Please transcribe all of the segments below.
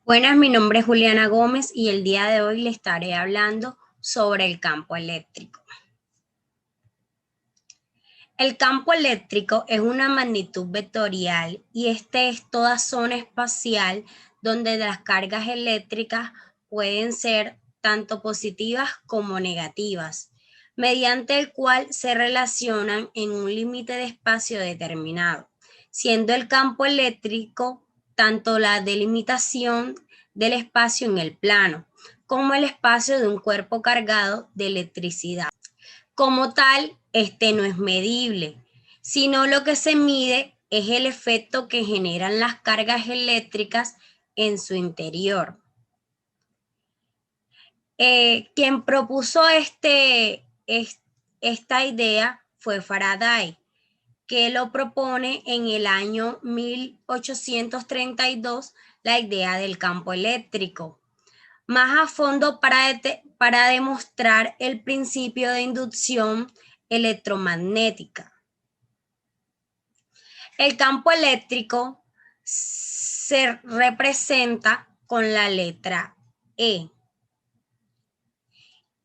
Buenas, mi nombre es Juliana Gómez y el día de hoy le estaré hablando sobre el campo eléctrico. El campo eléctrico es una magnitud vectorial y este es toda zona espacial donde las cargas eléctricas pueden ser tanto positivas como negativas, mediante el cual se relacionan en un límite de espacio determinado, siendo el campo eléctrico tanto la delimitación del espacio en el plano como el espacio de un cuerpo cargado de electricidad. Como tal, este no es medible, sino lo que se mide es el efecto que generan las cargas eléctricas en su interior. Quien propuso esta idea fue Faraday, que lo propone en el año 1832, la idea del campo eléctrico, más a fondo para demostrar el principio de inducción electromagnética. El campo eléctrico se representa con la letra E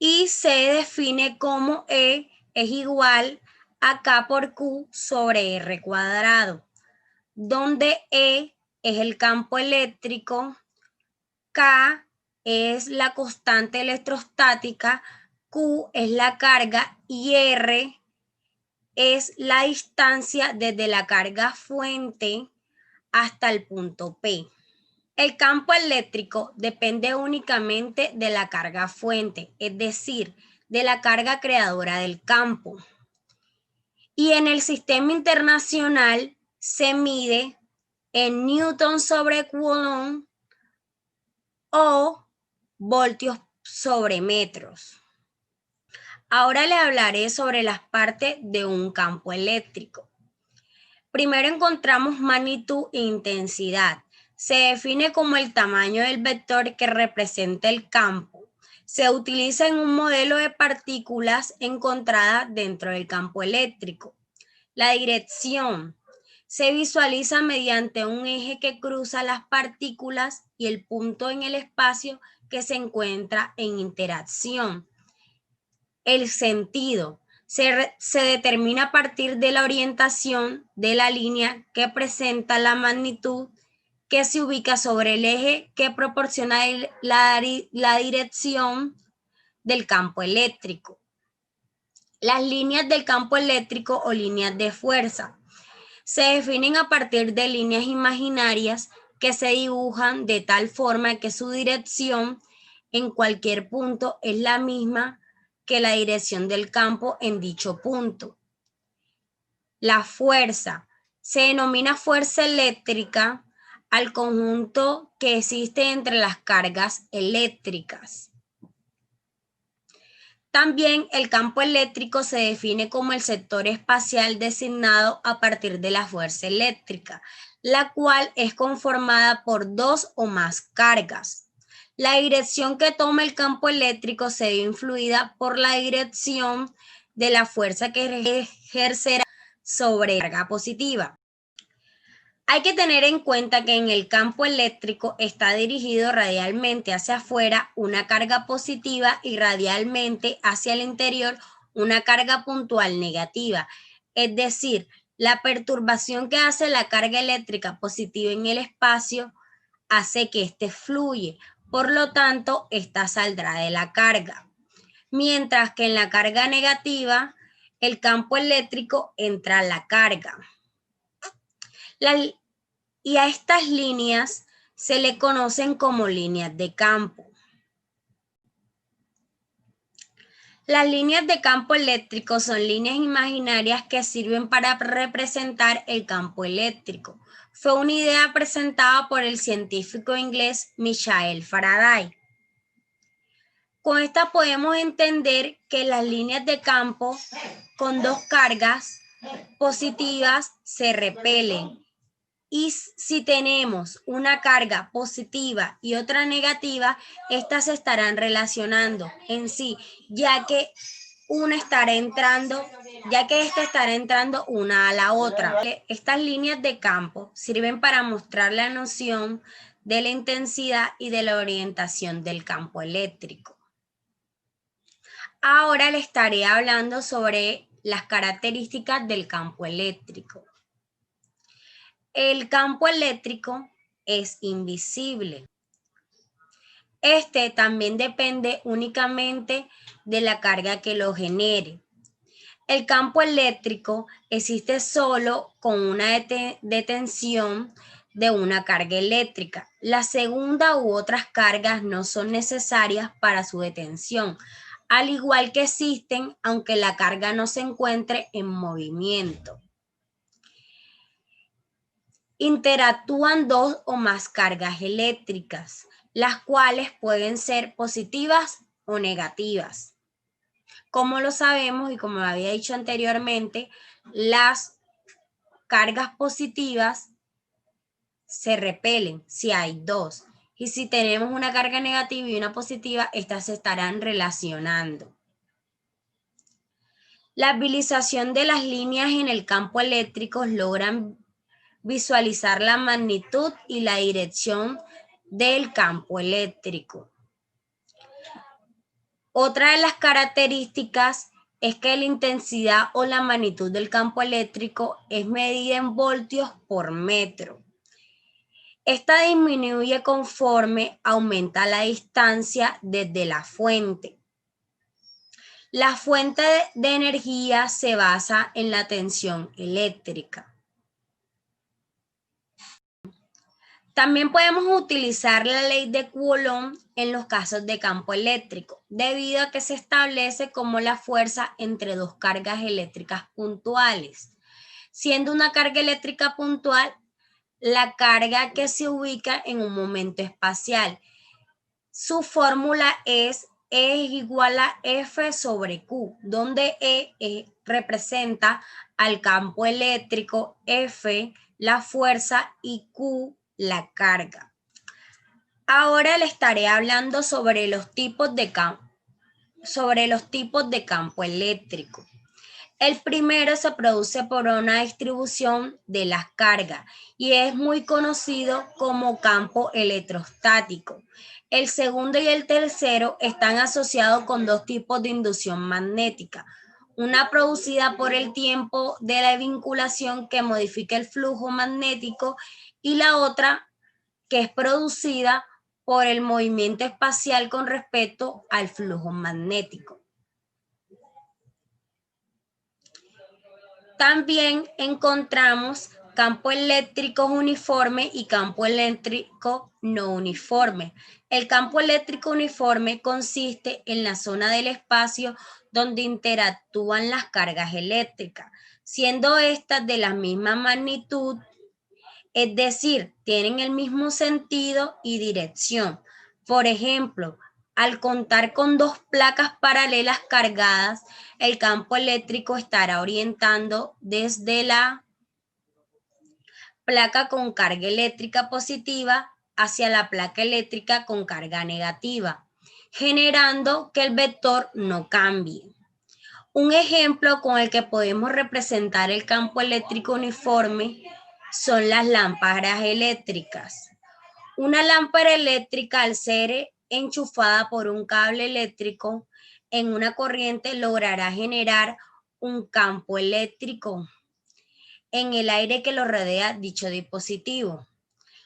y se define como E es igual a K por Q sobre R cuadrado, donde E es el campo eléctrico, K es la constante electrostática, Q es la carga y R es la distancia desde la carga fuente hasta el punto P. El campo eléctrico depende únicamente de la carga fuente, es decir, de la carga creadora del campo. Y en el sistema internacional se mide en newton sobre coulomb o voltios sobre metros. Ahora le hablaré sobre las partes de un campo eléctrico. Primero encontramos magnitud e intensidad. Se define como el tamaño del vector que representa el campo. Se utiliza en un modelo de partículas encontradas dentro del campo eléctrico. La dirección se visualiza mediante un eje que cruza las partículas y el punto en el espacio que se encuentra en interacción. El sentido se determina a partir de la orientación de la línea que presenta la magnitud que se ubica sobre el eje que proporciona la dirección del campo eléctrico. Las líneas del campo eléctrico o líneas de fuerza se definen a partir de líneas imaginarias que se dibujan de tal forma que su dirección en cualquier punto es la misma que la dirección del campo en dicho punto. La fuerza se denomina fuerza eléctrica al conjunto que existe entre las cargas eléctricas. También el campo eléctrico se define como el sector espacial designado a partir de la fuerza eléctrica, la cual es conformada por dos o más cargas. La dirección que toma el campo eléctrico se ve influida por la dirección de la fuerza que ejercerá sobre la carga positiva. Hay que tener en cuenta que en el campo eléctrico está dirigido radialmente hacia afuera una carga positiva y radialmente hacia el interior una carga puntual negativa. Es decir, la perturbación que hace la carga eléctrica positiva en el espacio hace que éste fluya. Por lo tanto, esta saldrá de la carga. Mientras que en la carga negativa, el campo eléctrico entra a la carga. Y a estas líneas se le conocen como líneas de campo. Las líneas de campo eléctrico son líneas imaginarias que sirven para representar el campo eléctrico. Fue una idea presentada por el científico inglés Michael Faraday. Con esta podemos entender que las líneas de campo con dos cargas positivas se repelen. Y si tenemos una carga positiva y otra negativa, estas se estarán relacionando en sí, ya que esta estará entrando una a la otra. Estas líneas de campo sirven para mostrar la noción de la intensidad y de la orientación del campo eléctrico. Ahora le estaré hablando sobre las características del campo eléctrico. El campo eléctrico es invisible. Este también depende únicamente de la carga que lo genere. El campo eléctrico existe solo con una detención de una carga eléctrica. La segunda u otras cargas no son necesarias para su detención, al igual que existen aunque la carga no se encuentre en movimiento. Interactúan dos o más cargas eléctricas, las cuales pueden ser positivas o negativas. Como lo sabemos y como había dicho anteriormente, las cargas positivas se repelen si hay dos. Y si tenemos una carga negativa y una positiva, estas se estarán relacionando. La visualización de las líneas en el campo eléctrico logran visualizar la magnitud y la dirección del campo eléctrico. Otra de las características es que la intensidad o la magnitud del campo eléctrico es medida en voltios por metro. Esta disminuye conforme aumenta la distancia desde la fuente. La fuente de energía se basa en la tensión eléctrica. También podemos utilizar la ley de Coulomb en los casos de campo eléctrico, debido a que se establece como la fuerza entre dos cargas eléctricas puntuales, siendo una carga eléctrica puntual la carga que se ubica en un momento espacial. Su fórmula es E es igual a F sobre Q, donde representa al campo eléctrico, F la fuerza y Q la carga. Ahora le estaré hablando sobre los tipos de campo eléctrico. El primero se produce por una distribución de las cargas y es muy conocido como campo electrostático. El segundo y el tercero están asociados con dos tipos de inducción magnética. Una producida por el tiempo de la vinculación que modifica el flujo magnético y la otra que es producida por el movimiento espacial con respecto al flujo magnético. También encontramos campo eléctrico uniforme y campo eléctrico no uniforme. El campo eléctrico uniforme consiste en la zona del espacio donde interactúan las cargas eléctricas, siendo estas de la misma magnitud, es decir, tienen el mismo sentido y dirección. Por ejemplo, al contar con dos placas paralelas cargadas, el campo eléctrico estará orientando desde la placa con carga eléctrica positiva hacia la placa eléctrica con carga negativa, generando que el vector no cambie. Un ejemplo con el que podemos representar el campo eléctrico uniforme son las lámparas eléctricas. Una lámpara eléctrica, al ser enchufada por un cable eléctrico en una corriente, logrará generar un campo eléctrico en el aire que lo rodea dicho dispositivo.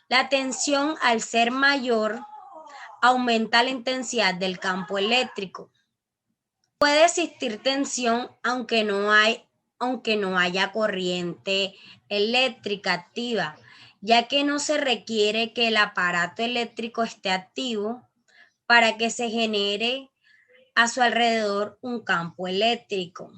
La tensión, al ser mayor, aumenta la intensidad del campo eléctrico. Puede existir tensión aunque no haya corriente eléctrica activa, ya que no se requiere que el aparato eléctrico esté activo para que se genere a su alrededor un campo eléctrico.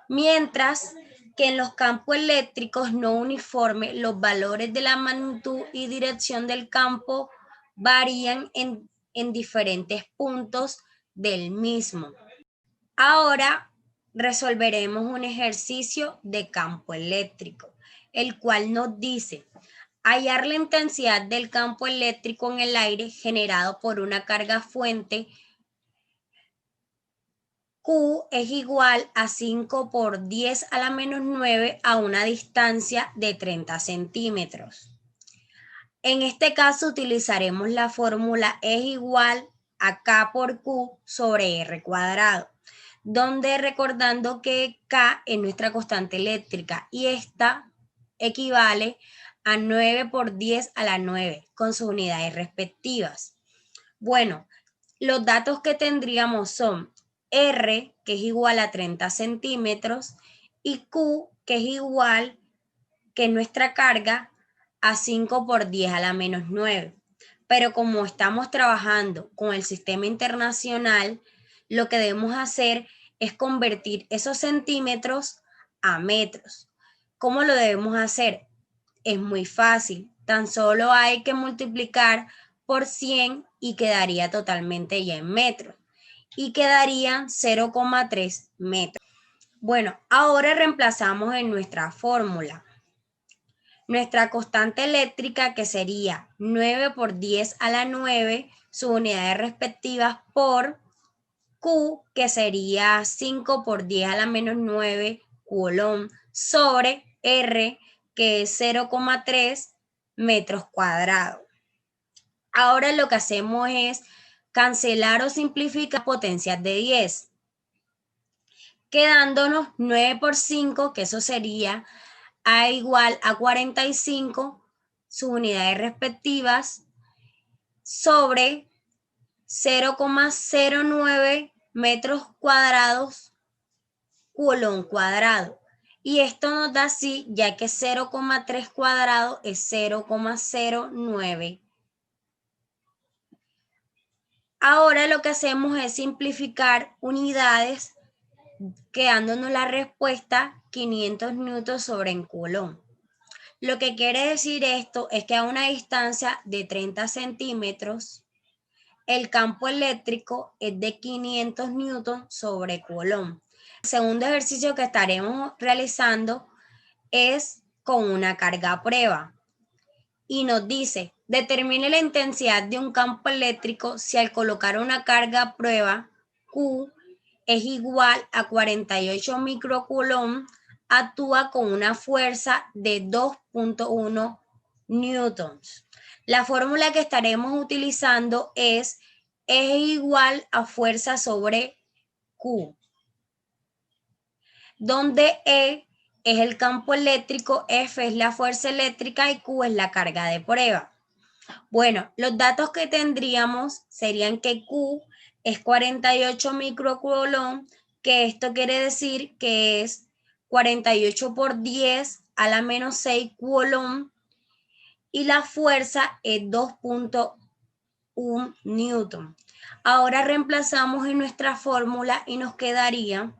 Mientras que en los campos eléctricos no uniformes, los valores de la magnitud y dirección del campo varían en diferentes puntos del mismo. Ahora resolveremos un ejercicio de campo eléctrico, el cual nos dice hallar la intensidad del campo eléctrico en el aire generado por una carga fuente. Q es igual a 5 por 10 a la menos 9 a una distancia de 30 centímetros. En este caso utilizaremos la fórmula E es igual a K por Q sobre R cuadrado, donde recordando que K es nuestra constante eléctrica y esta equivale a 9 por 10 a la 9 con sus unidades respectivas. Bueno, los datos que tendríamos son R, que es igual a 30 centímetros, y Q, que es igual que nuestra carga a 5 por 10 a la menos 9. Pero como estamos trabajando con el sistema internacional, lo que debemos hacer es convertir esos centímetros a metros. ¿Cómo lo debemos hacer? Es muy fácil. Tan solo hay que multiplicar por 100 y quedaría totalmente ya en metros. Y quedarían 0,3 metros. Bueno, ahora reemplazamos en nuestra fórmula nuestra constante eléctrica, que sería 9 por 10 a la 9, sus unidades respectivas, por Q, que sería 5 por 10 a la menos 9 coulomb, sobre R, que es 0,3 metros cuadrados. Ahora lo que hacemos es cancelar o simplificar potencias de 10, quedándonos 9 por 5, que eso sería A igual a 45, sus unidades respectivas, sobre 0,09 metros cuadrados coulomb cuadrado. Y esto nos da así, ya que 0,3 cuadrado es 0,09. Ahora lo que hacemos es simplificar unidades, quedándonos la respuesta 500 newtons sobre en coulomb. Lo que quiere decir esto es que a una distancia de 30 centímetros, el campo eléctrico es de 500 newtons sobre coulomb. El segundo ejercicio que estaremos realizando es con una carga a prueba. Y nos dice, determine la intensidad de un campo eléctrico si al colocar una carga a prueba, Q es igual a 48 microcoulomb, actúa con una fuerza de 2.1 newtons. La fórmula que estaremos utilizando es igual a fuerza sobre Q, donde E es el campo eléctrico, F es la fuerza eléctrica y Q es la carga de prueba. Bueno, los datos que tendríamos serían que Q es 48 microcoulomb, que esto quiere decir que es 48 por 10 a la menos 6 coulomb, y la fuerza es 2.1 newton. Ahora reemplazamos en nuestra fórmula y nos quedaría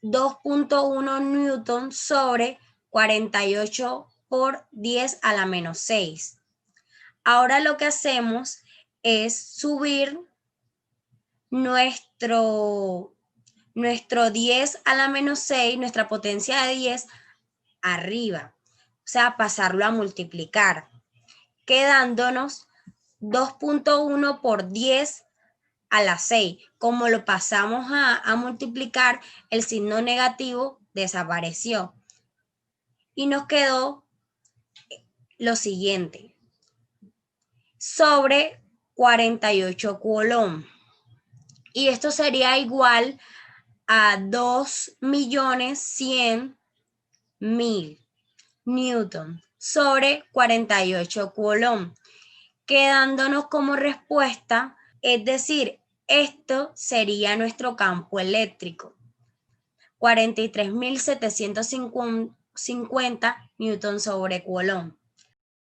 2.1 newton sobre 48 por 10 a la menos 6. Ahora lo que hacemos es subir nuestro 10 a la menos 6, nuestra potencia de 10, arriba. O sea, pasarlo a multiplicar, quedándonos 2.1 por 10 a la 6. Como lo pasamos a multiplicar, el signo negativo desapareció. Y nos quedó lo siguiente, sobre 48 coulomb. Y esto sería igual a 2.100.000 newton sobre 48 coulomb, quedándonos como respuesta, es decir, esto sería nuestro campo eléctrico, 43.750 newton sobre coulomb.